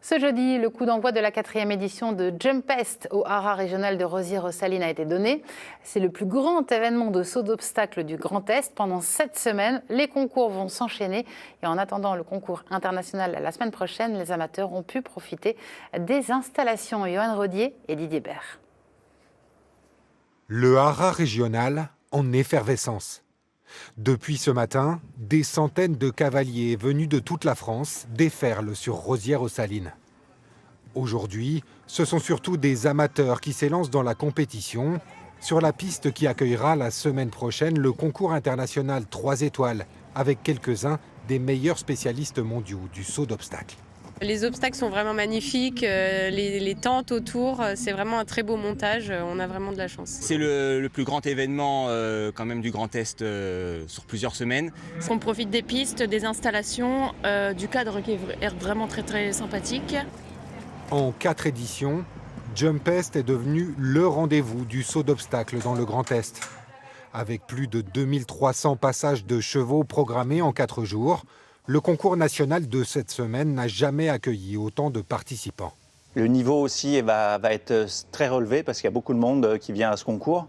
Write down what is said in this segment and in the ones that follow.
Ce jeudi, le coup d'envoi de la 4e édition de Jumpest au haras régional de Rozières-aux-Salines a été donné. C'est le plus grand événement de saut d'obstacles du Grand Est. Pendant 7 semaines, les concours vont s'enchaîner. Et en attendant le concours international la semaine prochaine, les amateurs ont pu profiter des installations. Johan Rodier et Didier Bert. Le haras régional en effervescence. Depuis ce matin, des centaines de cavaliers venus de toute la France déferlent sur Rozières-aux-Salines. Aujourd'hui, ce sont surtout des amateurs qui s'élancent dans la compétition sur la piste qui accueillera la semaine prochaine le concours international 3 étoiles avec quelques-uns des meilleurs spécialistes mondiaux du saut d'obstacles. Les obstacles sont vraiment magnifiques, les tentes autour, c'est vraiment un très beau montage, on a vraiment de la chance. C'est le plus grand événement quand même du Grand Est sur plusieurs semaines. On profite des pistes, des installations, du cadre qui est vraiment très sympathique. En 4 éditions, Jumpest est devenu le rendez-vous du saut d'obstacles dans le Grand Est. Avec plus de 2300 passages de chevaux programmés en 4 jours, le concours national de cette semaine n'a jamais accueilli autant de participants. Le niveau aussi va être très relevé parce qu'il y a beaucoup de monde qui vient à ce concours.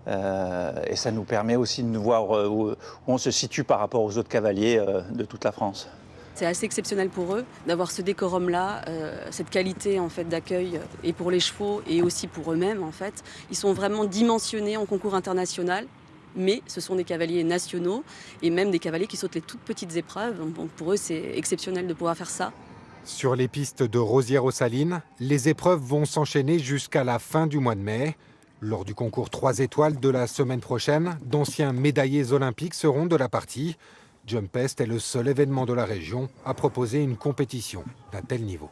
Et ça nous permet aussi de voir où on se situe par rapport aux autres cavaliers de toute la France. C'est assez exceptionnel pour eux d'avoir ce décorum-là, cette qualité en fait, d'accueil et pour les chevaux et aussi pour eux-mêmes. En fait. Ils sont vraiment dimensionnés en concours international. Mais ce sont des cavaliers nationaux et même des cavaliers qui sautent les toutes petites épreuves. Donc pour eux, c'est exceptionnel de pouvoir faire ça. Sur les pistes de Rozières-aux-Salines, les épreuves vont s'enchaîner jusqu'à la fin du mois de mai. Lors du concours 3 étoiles de la semaine prochaine, d'anciens médaillés olympiques seront de la partie. Jumpest est le seul événement de la région à proposer une compétition d'un tel niveau.